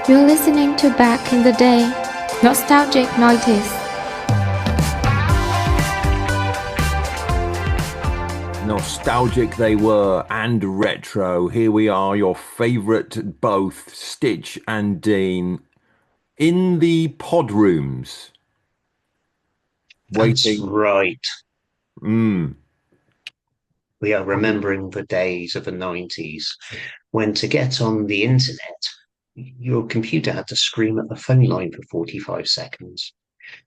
You're listening to Back in the Day, Nostalgic Noises. Nostalgic they were and retro. Here we are, your favourite both, Stitch and Dean, in the pod rooms, That's waiting. right. Mm. We are remembering the days of the 90s when to get on the internet, your computer had to scream at the phone line for 45 seconds.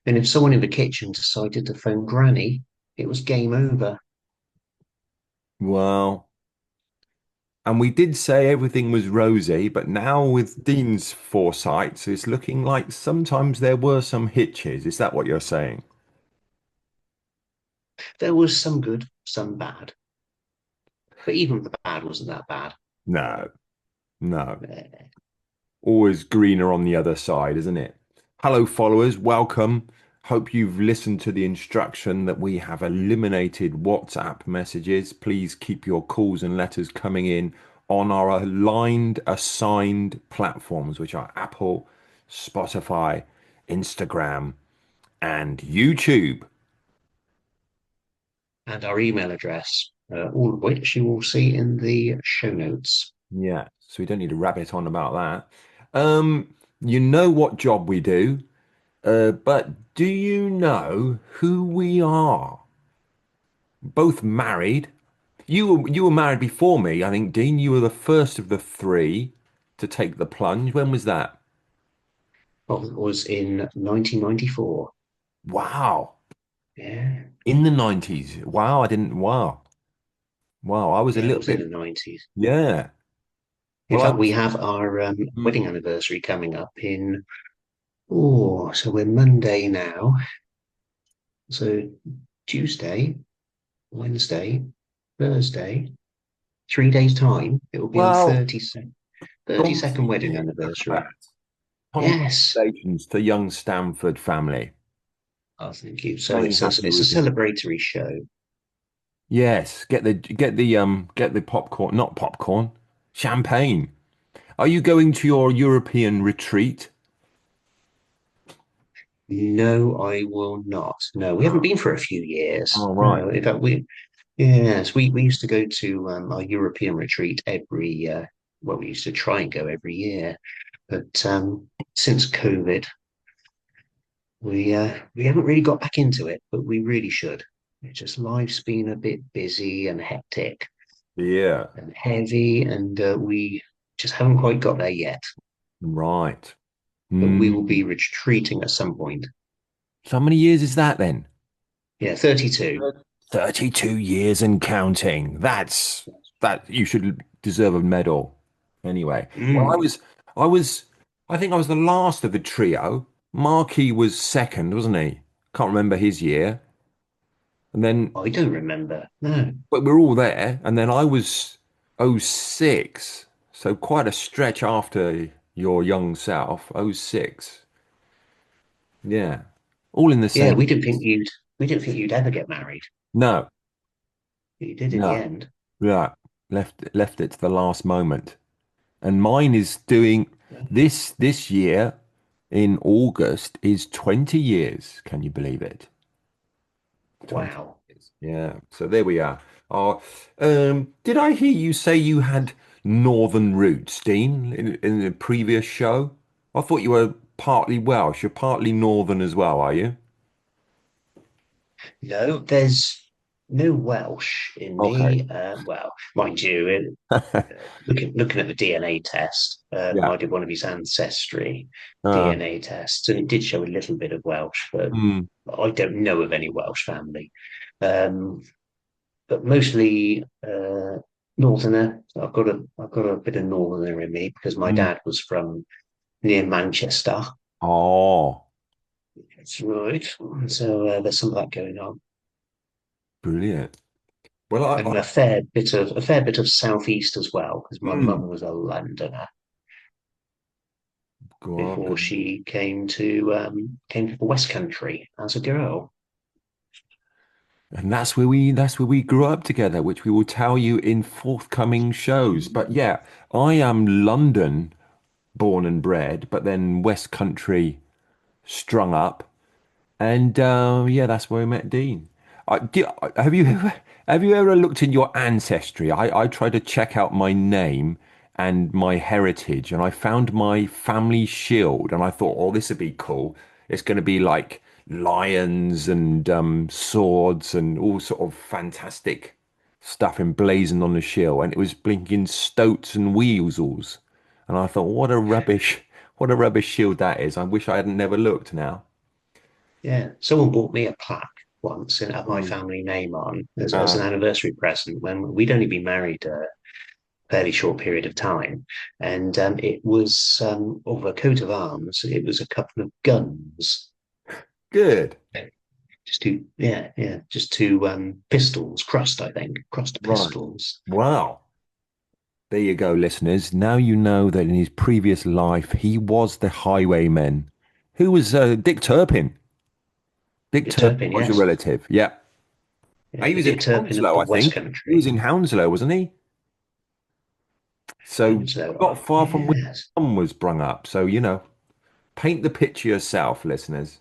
And if someone in the kitchen decided to phone Granny, it was game over. Well, and we did say everything was rosy, but now with Dean's foresight, it's looking like sometimes there were some hitches. Is that what you're saying? There was some good, some bad. But even the bad wasn't that bad. No, no. Eh, Always greener on the other side, isn't it? Hello, followers. Welcome. Hope you've listened to the instruction that we have eliminated WhatsApp messages. Please keep your calls and letters coming in on our aligned, assigned platforms, which are Apple, Spotify, Instagram, and YouTube. And our email address, all of which you will see in the show notes. Yeah, so we don't need to rabbit on about that. You know what job we do, but do you know who we are? Both married. You were married before me, I think, Dean. You were the first of the three to take the plunge. When was that? Well, it was in 1994. Wow. Yeah, In the 90s. Wow, I didn't. Wow. Wow, I was a yeah, it little was in bit. the 90s. Yeah. In Well, I fact, we was. have our Mm. wedding anniversary coming up in, oh, so we're Monday now. So Tuesday, Wednesday, Thursday, 3 days' time, it will be our Well, 32nd wedding anniversary. Yes. congratulations to young Stamford family. Oh, thank you. So Very it's a, happy it's a with you. celebratory show. Yes, get the popcorn, not popcorn, champagne. Are you going to your European retreat? No, I will not. No, we haven't been for a few years. All right. No, in fact, yes, we used to go to our European retreat well, we used to try and go every year. But since COVID, we haven't really got back into it, but we really should. It's just life's been a bit busy and hectic Yeah. and heavy, and we just haven't quite got there yet. Right. But we will Mm. be retreating at some point. So how many years is that then? Yeah, 32. 32 years and counting. That you should deserve a medal. Anyway, well, Mm, I was, I think I was the last of the trio. Marky was second, wasn't he? Can't remember his year. And then, I don't remember. No. but we're all there. And then I was '06. So quite a stretch after your young self. '06. Yeah. All in the Yeah, same. we didn't think you'd ever get married. No, You did in the no. end. Yeah. Left it to the last moment. And mine is doing this year in August is 20 years. Can you believe it? 20 Wow. years. Yeah. So there we are. Oh, did I hear you say you had northern roots, Dean, in the previous show? I thought you were partly Welsh. You're partly northern as well, are you? No, there's no Welsh in Okay. me. Well, mind you, looking at the DNA test, Yeah. I did one of his ancestry Uh, DNA tests, and it did show a little bit of Welsh, but mm, I don't know of any Welsh family. Um, but mostly Northerner. I've got a bit of Northerner in me because my mm. dad was from near Manchester. Oh, That's right. So there's some of that going on, brilliant. Well, and a fair bit of southeast as well, because my mm, mum was a Londoner God. before she came to the West Country as a girl. And that's where we grew up together, which we will tell you in forthcoming shows. But yeah, I am London born and bred, but then West Country strung up. And yeah, that's where I met Dean. Have you ever looked in your ancestry? I tried to check out my name and my heritage, and I found my family shield, and I thought, oh, this would be cool. It's going to be like lions and swords and all sort of fantastic stuff emblazoned on the shield, and it was blinking stoats and weasels. And I thought, what a rubbish shield that is. I wish I hadn't never looked now. Yeah, someone bought me a plaque once and had my Mm. family name on as an anniversary present when we'd only been married a fairly short period of time, and it was of a coat of arms. It was a couple of guns, Good. just two, just two pistols, crossed, I think, crossed Right. pistols. Wow. There you go, listeners. Now you know that in his previous life, he was the highwayman. Who was Dick Turpin? Dick Dick Turpin Turpin, was your yes, relative. Yeah. yeah, He the was in Dick Turpin of Hounslow, the I West think. He was Country. in Hounslow, wasn't he? So Hounslow, not far from where yes, Tom was brung up. So, paint the picture yourself, listeners.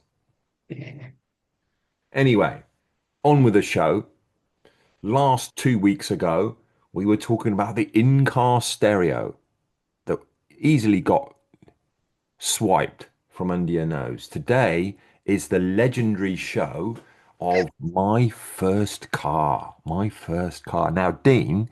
yeah. Anyway, on with the show. Last 2 weeks ago, we were talking about the in-car stereo that easily got swiped from under your nose. Today is the legendary show of my first car. My first car. Now, Dean,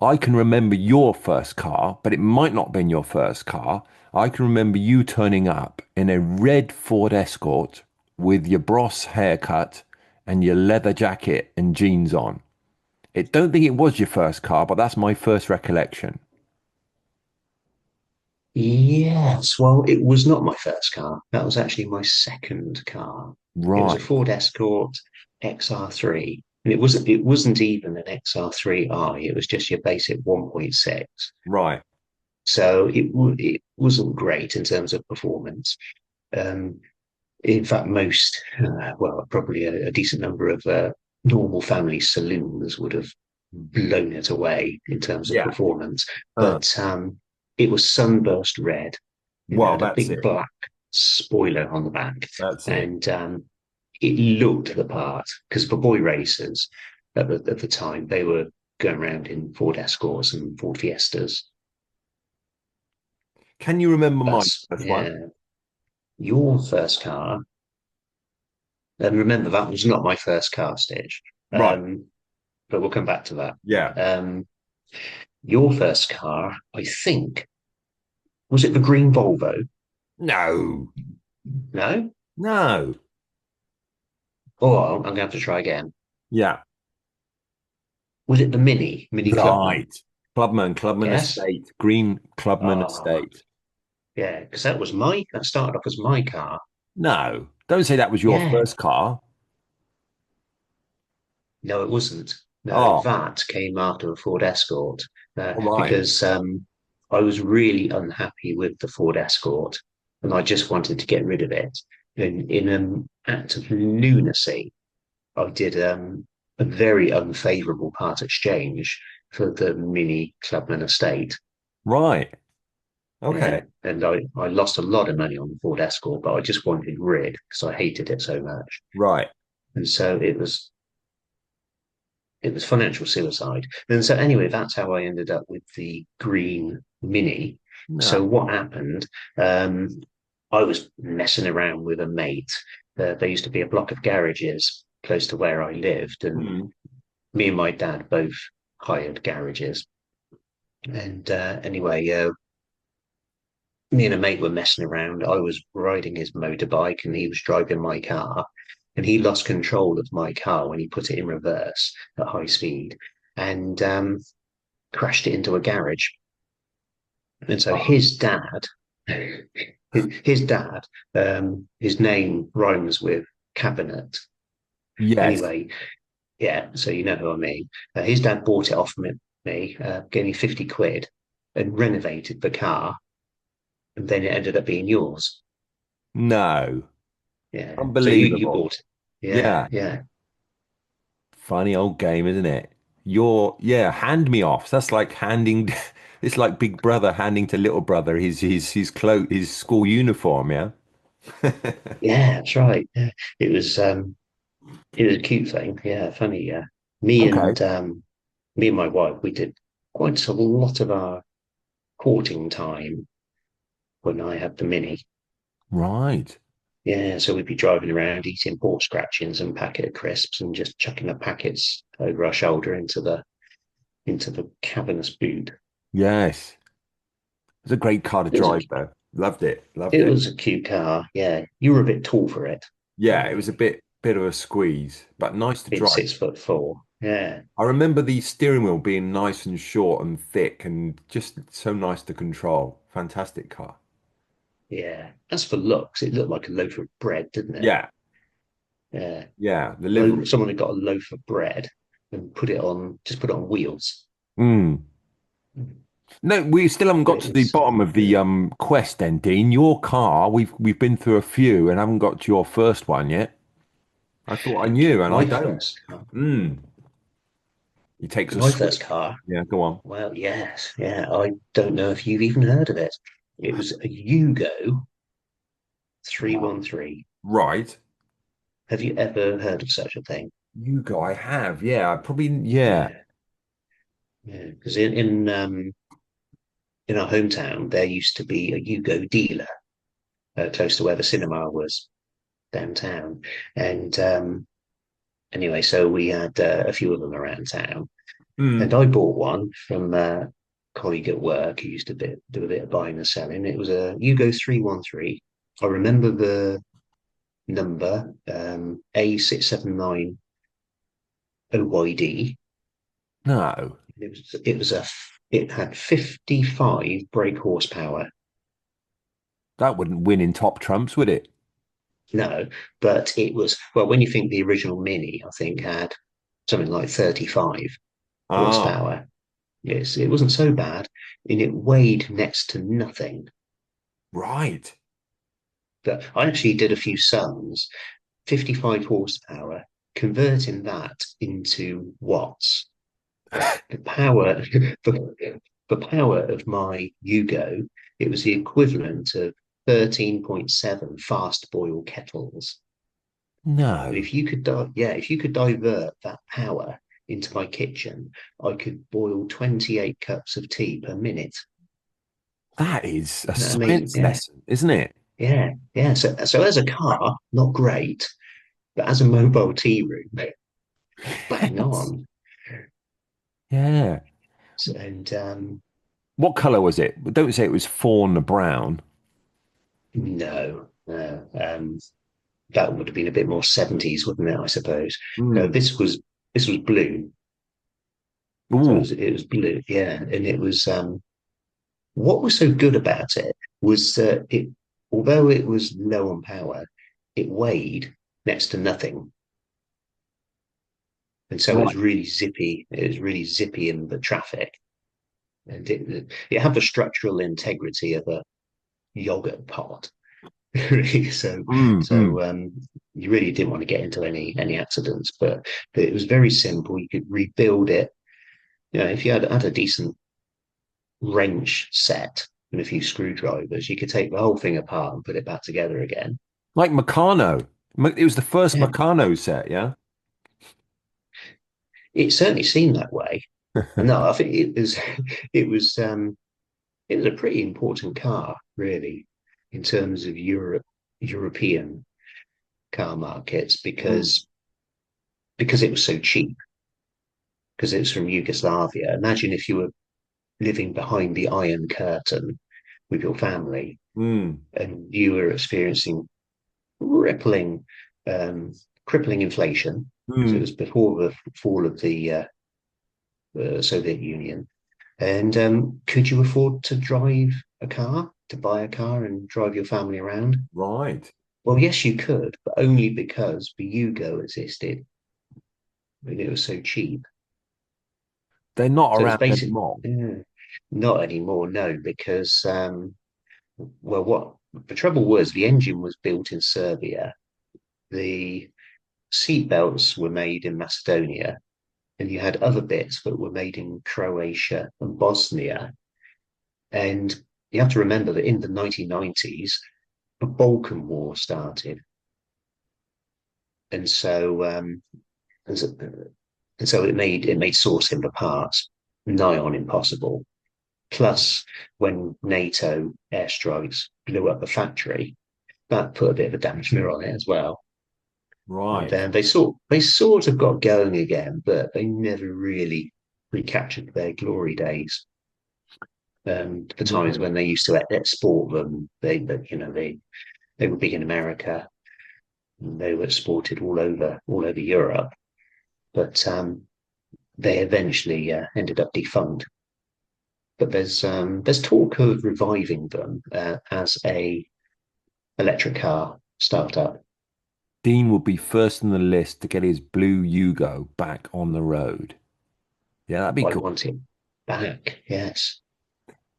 I can remember your first car, but it might not have been your first car. I can remember you turning up in a red Ford Escort with your Bros haircut and your leather jacket and jeans on. I don't think it was your first car, but that's my first recollection. Yes, well, it was not my first car. That was actually my second car. It was a Right, Ford Escort XR3. And it wasn't even an XR3i, it was just your basic 1.6. right. So it wasn't great in terms of performance. Um, in fact, probably a decent number of normal family saloons would have blown it away in terms of Yeah. performance. Uh, But it was sunburst red. It well, had a that's big it. black spoiler on the back, That's it. and it looked the part because for boy racers at the time they were going around in Ford Escorts and Ford Fiestas. Can you remember my That's first one? yeah. Your first car, and remember that was not my first car, Stitch. Right. But we'll come back to that. Yeah. Um, your first car, I think, was it the green Volvo? No. No? No. Oh, I'm going to have to try again. Yeah. Was it the Mini Clubman? Right. Clubman Yes. Estate, Green Clubman Ah, Estate. yeah, because that started off as my car. No. Don't say that was your Yeah. first car. No, it wasn't. No, Oh, that came after the Ford Escort all right. because I was really unhappy with the Ford Escort and I just wanted to get rid of it. In an act of lunacy, I did a very unfavourable part exchange for the Mini Clubman estate. Right. Okay. Yeah, and I lost a lot of money on the Ford Escort, but I just wanted rid because I hated it so much. Right. And so it was financial suicide. And so anyway, that's how I ended up with the green Mini. So No. what happened? Um, I was messing around with a mate. There used to be a block of garages close to where I lived, and Mm. me and my dad both hired garages. And anyway, me and a mate were messing around. I was riding his motorbike and he was driving my car. And he lost control of my car when he put it in reverse at high speed and crashed it into a garage. And so Oh, his dad, his name rhymes with cabinet. yes. Anyway, yeah, so you know who I mean. His dad bought it off me, gave me 50 quid and renovated the car. And then it ended up being yours. No. Yeah. So you Unbelievable. bought it. Yeah, Yeah. yeah. Funny old game, isn't it? Yeah, hand me offs. That's like handing It's like Big Brother handing to Little Brother his school uniform, yeah? Yeah, that's right. Yeah. It was um, it was a cute thing. Yeah, funny. Yeah, me Okay. and um, me and my wife, we did quite a lot of our courting time when I had the Mini. Right. Yeah, so we'd be driving around eating pork scratchings and packet of crisps and just chucking the packets over our shoulder into the cavernous boot. Yes. It's a great car to It was a drive though. Loved it. Loved it it. was a cute car. Yeah, you were a bit tall for it. Yeah, it was a Really, bit of a squeeze, but nice to being drive. 6'4". Yeah, I remember the steering wheel being nice and short and thick and just so nice to control. Fantastic car. yeah. As for looks, it looked like a loaf of bread, didn't it? Yeah, Yeah. yeah. The livery. Someone had got a loaf of bread and just put it on wheels. Mm. No, we still haven't But got it to the was, bottom of the quest then, Dean. Your car, we've been through a few and haven't got to your first one yet. I thought I knew and I my don't. first car. Mm. He takes a My swig. first car. Yeah, go on. Well, yes, yeah. I don't know if you've even heard of it. It was a Yugo Wow. 313. Right. Have you ever heard of such a thing? You go, I have. Yeah, I probably yeah. Yeah, yeah. Because in our hometown, there used to be a Yugo dealer close to where the cinema was downtown, and anyway, so we had a few of them around town, and Mm. I bought one from a colleague at work who used to do a bit of buying and selling. It was a Yugo 313. I remember the number A679 OYD. No, It had 55 brake horsepower. that wouldn't win in top trumps, would it? No, but it was, well, when you think the original Mini, I think had something like 35 Ah, horsepower. Yes, it wasn't so bad, and it weighed next to nothing. right. But I actually did a few sums, 55 horsepower, converting that into watts. The power, the power of my Yugo, it was the equivalent of 13.7 fast boil kettles. And No, if you could divert that power into my kitchen, I could boil 28 cups of tea per minute. that is a Isn't that amazing? science Yeah, lesson, isn't it? yeah, yeah. So as a car, not great, but as a mobile tea room, bang Yes. on. Yeah. And What color was it? Don't say it was fawn brown. no, no, that would have been a bit more 70s, wouldn't it? I suppose. No, Mm. this was blue. So Ooh, it was blue, yeah, and it was what was so good about it was that although it was low on power, it weighed next to nothing, and so it was right. really zippy. It was really zippy in the traffic, and it had the structural integrity of a yogurt pot. Really. Mm, mm. You really didn't want to get into any accidents, but it was very simple. You could rebuild it. You know, if you had a decent wrench set and a few screwdrivers, you could take the whole thing apart and put it back together again. Like Meccano. It was the first Yeah, Meccano set, yeah? it certainly seemed that way. No, I think it was it was a pretty important car, really, in terms of European car markets Mm. because it was so cheap, because it was from Yugoslavia. Imagine if you were living behind the Iron Curtain with your family Mm. and you were experiencing crippling um, crippling inflation because it Mm. was before the fall of the Soviet Union. And could you afford to drive a car, to buy a car and drive your family around? Right. Well, yes, you could, but only because the Yugo existed. I mean, it was so cheap. They're not So it's around basic. anymore. Yeah, not anymore, no, because well, what the trouble was, the engine was built in Serbia. The seat belts were made in Macedonia, and you had other bits that were made in Croatia and Bosnia. And you have to remember that in the 1990s, the Balkan War started. And so, and so, and so it made source timber parts nigh on impossible. Plus, when NATO airstrikes blew up the factory, that put a bit of a damage mirror on it as well. And Right. then they sort of got going again, but they never really recaptured their glory days. The times No. when they used to export them, they were big in America. And they were exported all over Europe, but they eventually ended up defunct. But there's talk of reviving them as a electric car startup. Dean would be first on the list to get his blue Yugo back on the road. Yeah, that'd be I cool. want it back. Yes.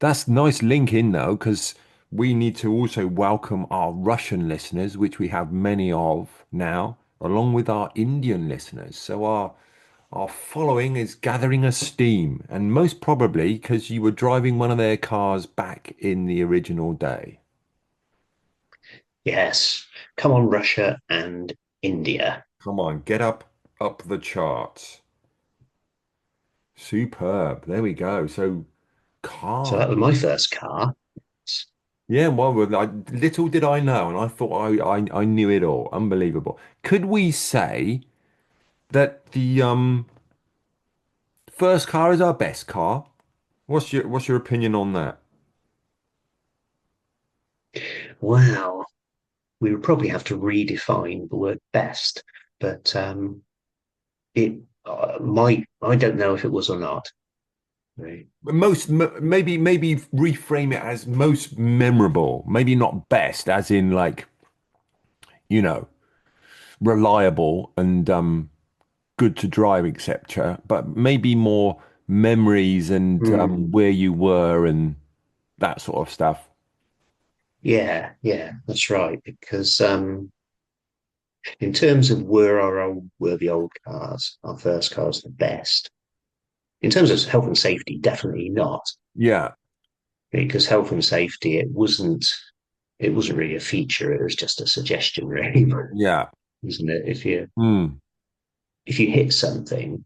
That's a nice link in though, because we need to also welcome our Russian listeners, which we have many of now, along with our Indian listeners. So our following is gathering a steam, and most probably because you were driving one of their cars back in the original day. Yes. Come on, Russia and India. Come on, get up the charts. Superb. There we go. So So cars. that was my first car. Yeah, little did I know, and I thought I knew it all. Unbelievable. Could we say that the first car is our best car? What's your opinion on that? Wow. We would probably have to redefine the word best, but it might. I don't know if it was or not. Right. Maybe reframe it as most memorable. Maybe not best, as in like you know reliable and good to drive, etc. But maybe more memories and Hmm. where you were and that sort of stuff. Yeah, yeah, that's right. Because in terms of were the old cars, our first cars the best? In terms of health and safety, definitely not. Yeah, Because health and safety, it wasn't really a feature. It was just a suggestion, really, yeah. isn't it? Hmm. If you hit something,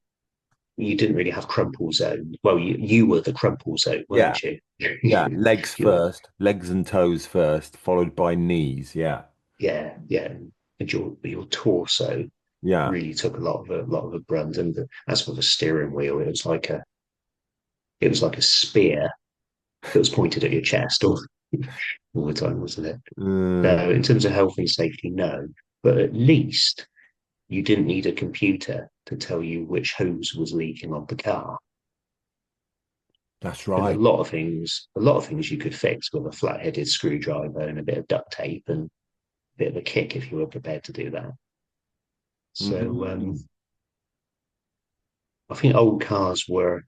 you didn't really have crumple zone. Well, you were the crumple zone, Yeah, weren't you? yeah. Legs You're, first, legs and toes first, followed by knees. Yeah, yeah, yeah. And your torso yeah, really took a lot of the brunt. And as for the steering wheel, it was like a spear that was pointed at your chest all the time, wasn't it? Mm, So in terms of health and safety, no. But at least you didn't need a computer to tell you which hose was leaking on the car. that's And a right. lot of things, a lot of things you could fix with a flat-headed screwdriver and a bit of duct tape and a bit of a kick if you were prepared to do that. So Mhm. I think old cars were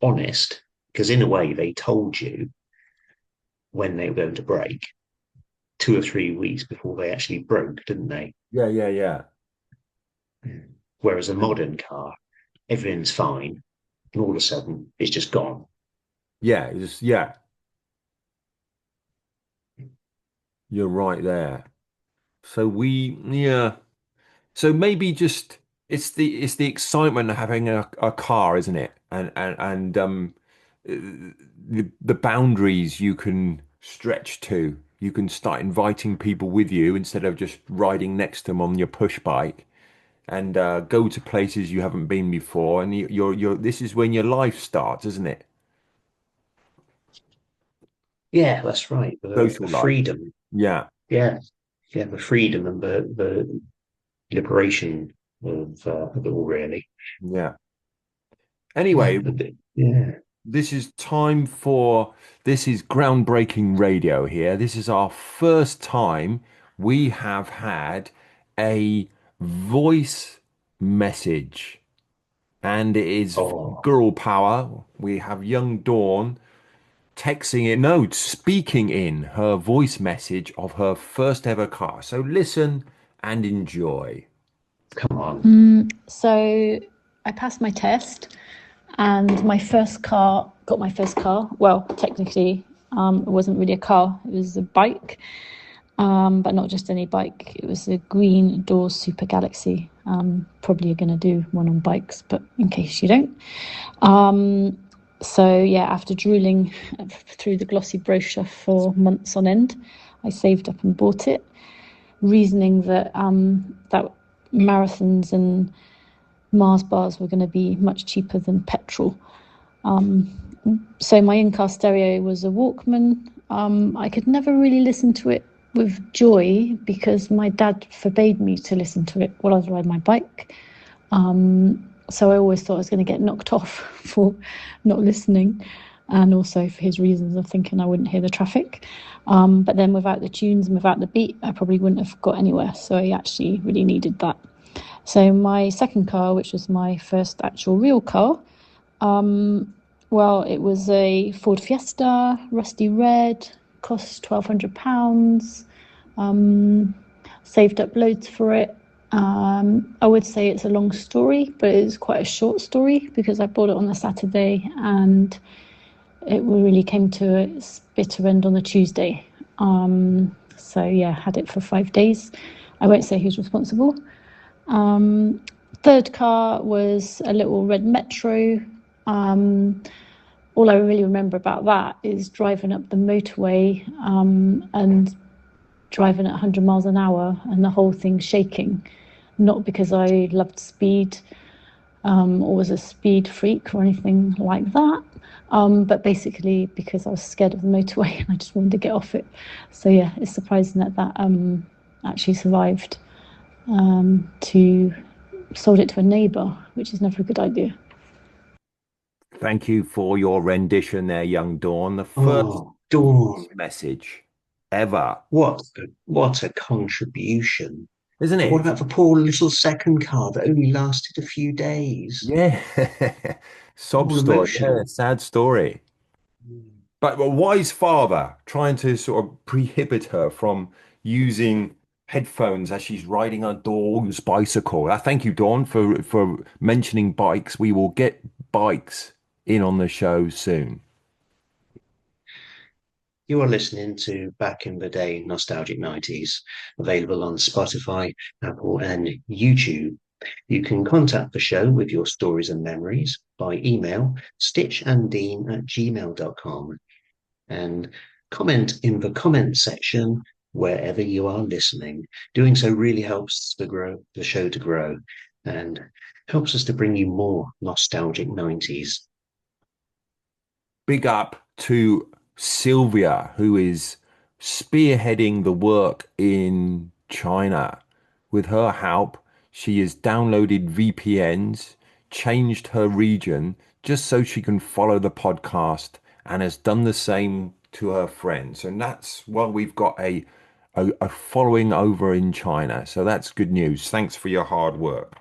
honest because in a way they told you when they were going to break 2 or 3 weeks before they actually broke, didn't they? Yeah, yeah, yeah. Whereas a modern car, everything's fine, and all of a sudden it's just gone. Yeah, yeah. You're right there. So yeah. So maybe just it's the excitement of having a car, isn't it? And the boundaries you can stretch to. You can start inviting people with you instead of just riding next to them on your push bike and go to places you haven't been before. And you're this is when your life starts, isn't it? Yeah, that's right. The Social life. freedom, Yeah, yeah, yeah, the freedom and the liberation of it all, really. yeah. Yeah, Anyway, yeah. this is this is groundbreaking radio here. This is our first time we have had a voice message, and it is Oh, girl power. We have young Dawn texting in, no, speaking in her voice message of her first ever car. So listen and enjoy. come on. So I passed my test and got my first car. Well, technically, It wasn't really a car, it was a bike, but not just any bike. It was a green Doors Super Galaxy. Probably you're going to do one on bikes, but in case you don't. So yeah, after drooling through the glossy brochure for months on end, I saved up and bought it, reasoning that that marathons and Mars bars were going to be much cheaper than petrol. So my in-car stereo was a Walkman. I could never really listen to it with joy because my dad forbade me to listen to it while I was riding my bike. So I always thought I was going to get knocked off for not listening, and also for his reasons of thinking I wouldn't hear the traffic. But then without the tunes and without the beat, I probably wouldn't have got anywhere. So I actually really needed that. So my second car, which was my first actual real car, well, it was a Ford Fiesta, rusty red, cost £1,200. Saved up loads for it. I would say it's a long story, but it's quite a short story because I bought it on a Saturday and it really came to its bitter end on a Tuesday. So yeah, had it for 5 days. I won't say who's responsible. Third car was a little red Metro. All I really remember about that is driving up the motorway and driving at 100 miles an hour and the whole thing shaking. Not because I loved speed or was a speed freak or anything like that, but basically because I was scared of the motorway and I just wanted to get off it. So yeah, it's surprising that actually survived. To sold it to a neighbour, which is never a good idea. Thank you for your rendition there, young Dawn. The first Oh, Dawn, message ever, what a contribution. isn't But what it? about the poor little second car that only lasted a few days? Yeah. Sob All story. Yeah, emotional. sad story. But a wise father trying to sort of prohibit her from using headphones as she's riding her dog's bicycle. Thank you, Dawn, for mentioning bikes. We will get bikes in on the show soon. You are listening to Back in the Day Nostalgic 90s, available on Spotify, Apple, and YouTube. You can contact the show with your stories and memories by email stitchanddean@gmail.com and comment in the comment section wherever you are listening. Doing so really helps the show to grow and helps us to bring you more nostalgic 90s. Big up to Sylvia, who is spearheading the work in China. With her help, she has downloaded VPNs, changed her region just so she can follow the podcast, and has done the same to her friends. And that's why we've got a following over in China. So that's good news. Thanks for your hard work.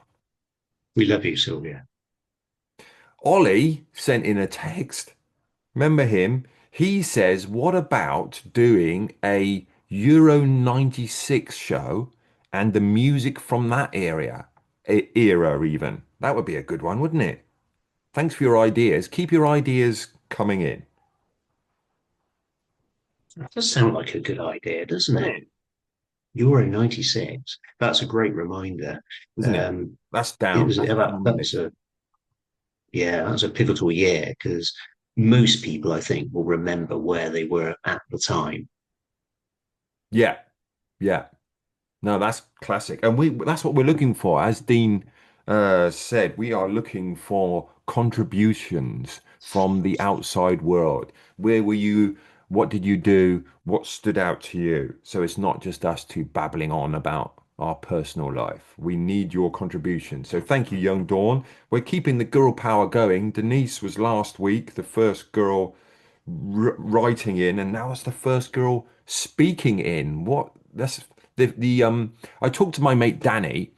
We love you, Sylvia. Ollie sent in a text. Remember him? He says, what about doing a Euro 96 show and the music from that era even? That would be a good one, wouldn't it? Thanks for your ideas. Keep your ideas coming in. That does sound like a good idea, doesn't it? Euro 96. That's a great reminder. Isn't it? That's It down. was That's down on the list. that's a pivotal year because most people, I think, will remember where they were at the time. Yeah, yeah. No, that's classic. And that's what we're looking for. As Dean said, we are looking for contributions from the outside world. Where were you? What did you do? What stood out to you? So it's not just us two babbling on about our personal life. We need your contribution. So thank you, young Dawn. We're keeping the girl power going. Denise was last week, the first girl writing in, and now it's the first girl speaking in. What that's the I talked to my mate Danny,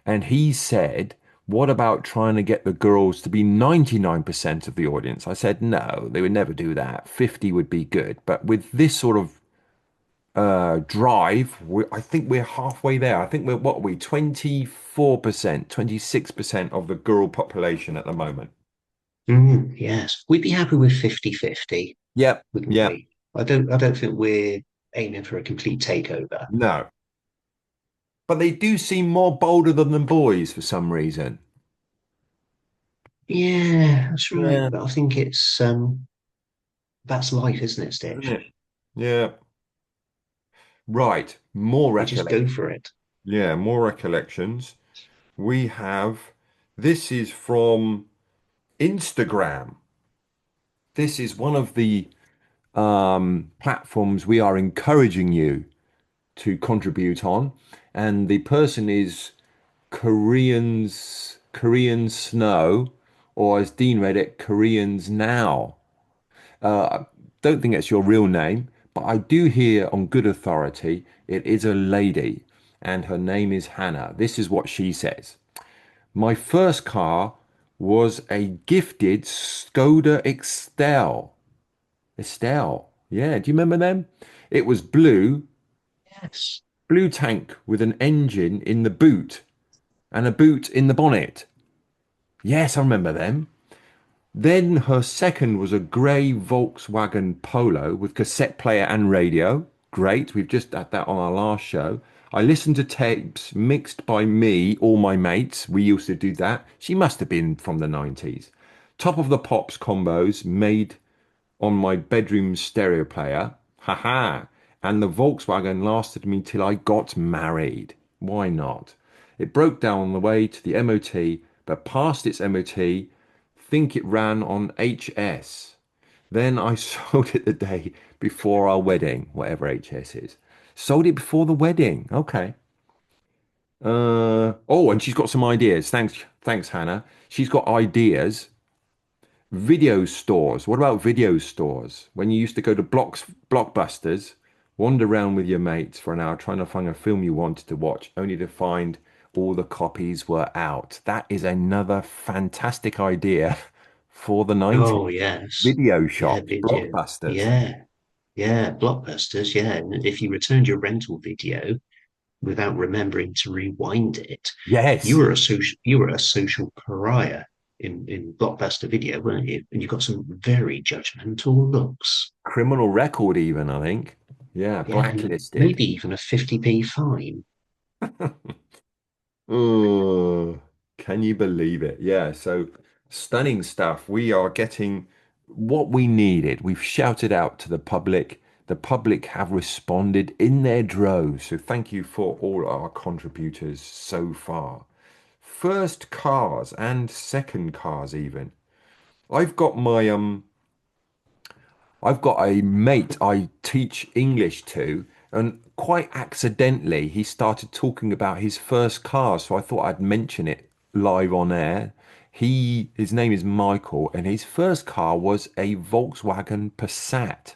and he said, what about trying to get the girls to be 99% of the audience? I said no, they would never do that. 50 would be good, but with this sort of drive, I think we're halfway there. I think we're, what are we, 24%, 26% of the girl population at the moment. Yes, we'd be happy with 50-50, Yep, wouldn't yep. we? I don't think we're aiming for a complete takeover. No, but they do seem more bolder than the boys for some reason. Yeah, that's right. Yeah, But I think that's life, isn't it, isn't Stitch? it? Yeah. Right. More You just go recollection. for it. Yeah, more recollections. We have, this is from Instagram. This is one of the platforms we are encouraging you to contribute on. And the person is Korean Snow, or as Dean read it, Koreans Now. I don't think it's your real name, but I do hear on good authority it is a lady, and her name is Hannah. This is what she says. My first car was a gifted Skoda Estelle. Estelle. Yeah, do you remember them? It was Yes. blue tank with an engine in the boot and a boot in the bonnet. Yes, I remember them. Then her second was a grey Volkswagen Polo with cassette player and radio. Great, we've just had that on our last show. I listened to tapes mixed by me, all my mates. We used to do that. She must have been from the 90s. Top of the Pops combos made on my bedroom stereo player. Haha. And the Volkswagen lasted me till I got married. Why not? It broke down on the way to the MOT, but past its MOT, think it ran on HS. Then I sold it the day before our wedding, whatever HS is. Sold it before the wedding. Okay. Oh, and she's got some ideas. Thanks, Hannah. She's got ideas. Video stores. What about video stores? When you used to go to Blockbusters, wander around with your mates for an hour trying to find a film you wanted to watch, only to find all the copies were out. That is another fantastic idea for the 90s. Oh, yes. Video Yeah, shops, video. Blockbusters. Yeah. Yeah, blockbusters. Yeah. And if you returned your rental video without remembering to rewind it, Yes. you were a social pariah in Blockbuster Video, weren't you? And you got some very judgmental looks. Criminal record, even, I think. Yeah, Yeah, and blacklisted. maybe even a 50p fine. Oh, can you believe it? Yeah, so stunning stuff. We are getting what we needed. We've shouted out to the public. The public have responded in their droves. So thank you for all our contributors so far. First cars and second cars even. I've got my I've got a mate I teach English to, and quite accidentally, he started talking about his first car. So I thought I'd mention it live on air. His name is Michael, and his first car was a Volkswagen Passat.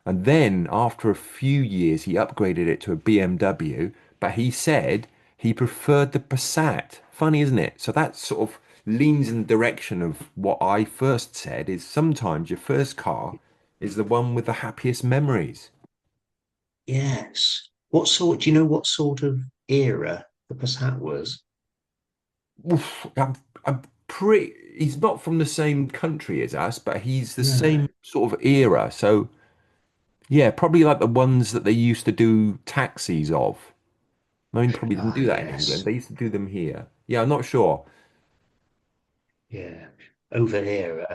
And then after a few years, he upgraded it to a BMW, but he said he preferred the Passat. Funny, isn't it? So that sort of leans in the direction of what I first said is sometimes your first car is the one with the happiest memories. Yes. Do you know what sort of era the Passat was? Oof, I'm he's not from the same country as us, but he's the No. same sort of era. So yeah, probably like the ones that they used to do taxis of. I mean, probably didn't Ah, do that in England. yes. They used to do them here. Yeah, I'm not sure. Yeah. Over here.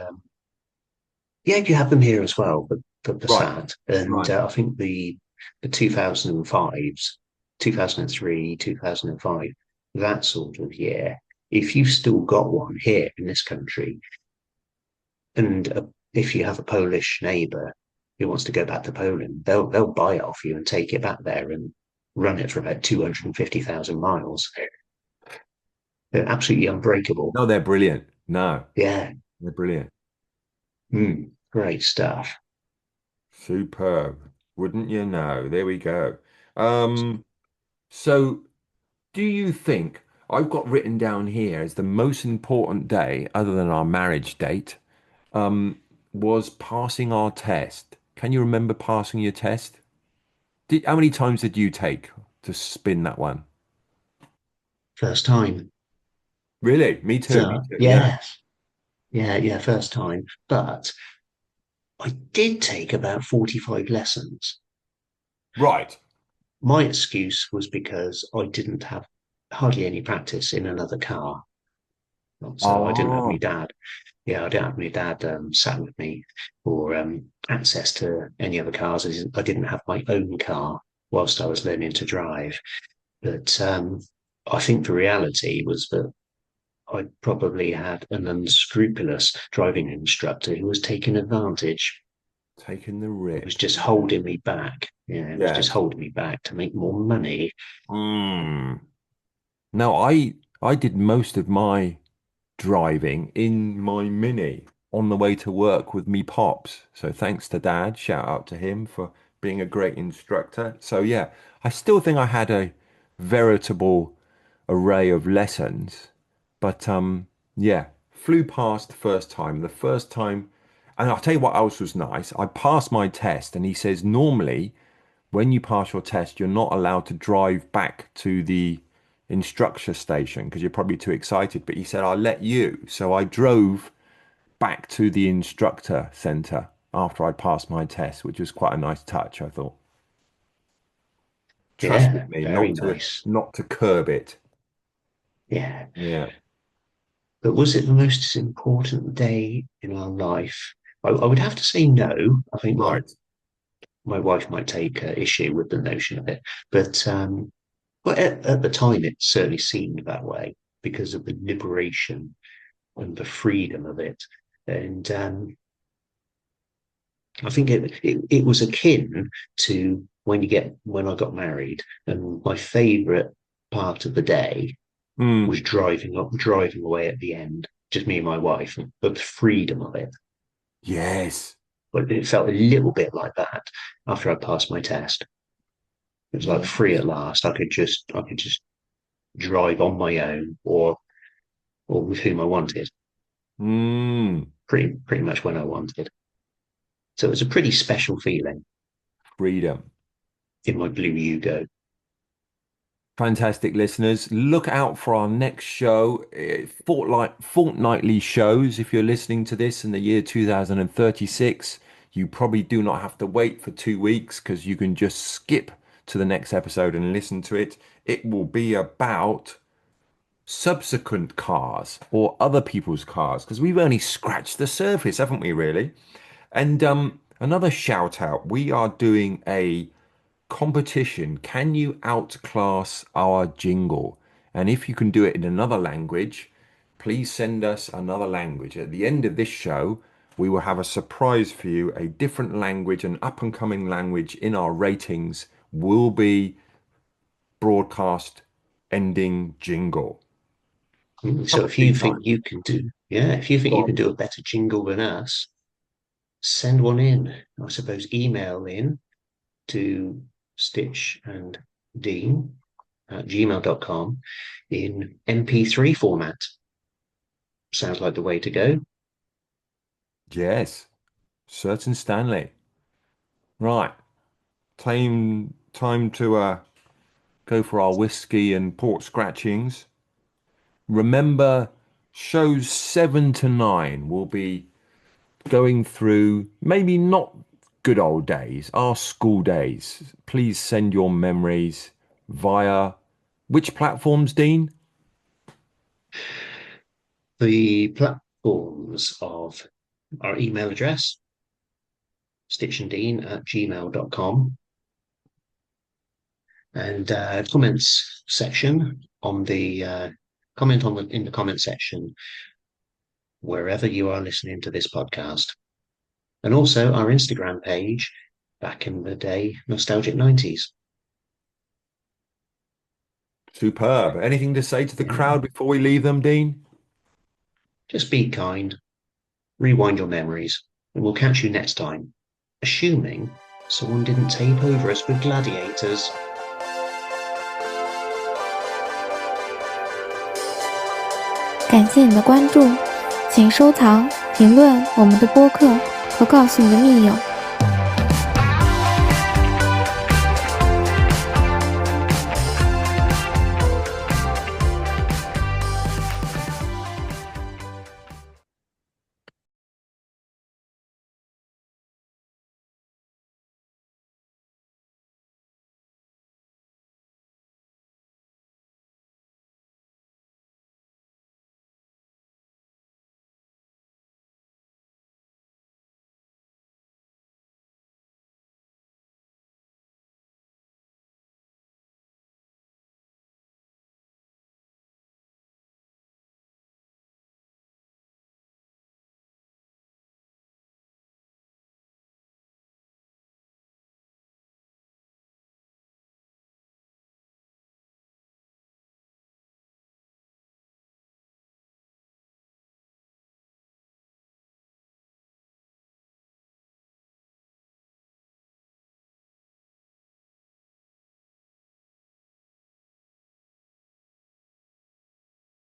Yeah, you have them here as well, but the Right, Passat. And right. I think the 2005s, 2003, 2005, that sort of year, if you've still got one here in this country, and if you have a Polish neighbour who wants to go back to Poland, they'll buy it off you and take it back there and run it for about 250,000 miles. They're absolutely unbreakable. No, they're brilliant. No, Yeah. they're brilliant. Great stuff. Superb. Wouldn't you know? There we go. Um, so do you think I've got written down here as the most important day, other than our marriage date, was passing our test? Can you remember passing your test? How many times did you take to spin that one? First time. Really? Me too. Me So too. Yeah. yes, yeah, first time. But I did take about 45 lessons. Right. My excuse was because I didn't have hardly any practice in another car. So I didn't have my Oh, dad. Yeah, I didn't have my dad sat with me or access to any other cars. I didn't have my own car whilst I was learning to drive. But I think the reality was that I probably had an unscrupulous driving instructor who was taking advantage. taking the It was rip. just holding me back. Yeah, it was just Yes. holding me back to make more money. Mm. No, I did most of my driving in my Mini on the way to work with me pops. So thanks to Dad. Shout out to him for being a great instructor. So yeah, I still think I had a veritable array of lessons, but yeah, flew past the first time. The first time, and I'll tell you what else was nice. I passed my test, and he says normally when you pass your test, you're not allowed to drive back to the instructor station because you're probably too excited. But he said, I'll let you. So I drove back to the instructor center after I passed my test, which was quite a nice touch, I thought. Yeah, Trusted me very nice. not to curb it. Yeah. Yeah. But was it the most important day in our life? I would have to say no. I think Right. my wife might take issue with the notion of it, but at the time it certainly seemed that way because of the liberation and the freedom of it. And I think it was akin to when I got married, and my favourite part of the day was Mm. driving away at the end, just me and my wife, but the freedom of it. Yes. But it felt a little bit like that after I passed my test. It was like free Yes. at last. I could just drive on my own or with whom I wanted, Mm. pretty much when I wanted. So it was a pretty special feeling Freedom. in my blue Yugo. Fantastic listeners. Look out for our next show, fortnightly shows. If you're listening to this in the year 2036, you probably do not have to wait for 2 weeks because you can just skip to the next episode and listen to it. It will be about subsequent cars or other people's cars because we've only scratched the surface, haven't we, really? And another shout out, we are doing a competition. Can you outclass our jingle? And if you can do it in another language, please send us another language. At the end of this show, we will have a surprise for you. A different language, an up and coming language in our ratings will be broadcast ending jingle. So Something if you big think time. you can do, yeah, if you think you can do a better jingle than us, send one in. I suppose email in to Stitch and Dean at gmail.com in MP3 format. Sounds like the way to go. Yes, certain Stanley. Right. Time to go for our whiskey and port scratchings. Remember, shows 7 to 9 will be going through maybe not good old days, our school days. Please send your memories via which platforms, Dean? The platforms of our email address, stitchanddean at gmail.com, and comments section on the comment on the in the comment section wherever you are listening to this podcast, and also our Instagram page, back in the day, nostalgic 90s. Superb. Anything to say to the Yeah. crowd before we leave them, Dean? Just be kind, rewind your memories, and we'll catch you next time, assuming someone didn't tape over us with gladiators. 感谢你的关注，请收藏、评论我们的播客和告诉你的密友。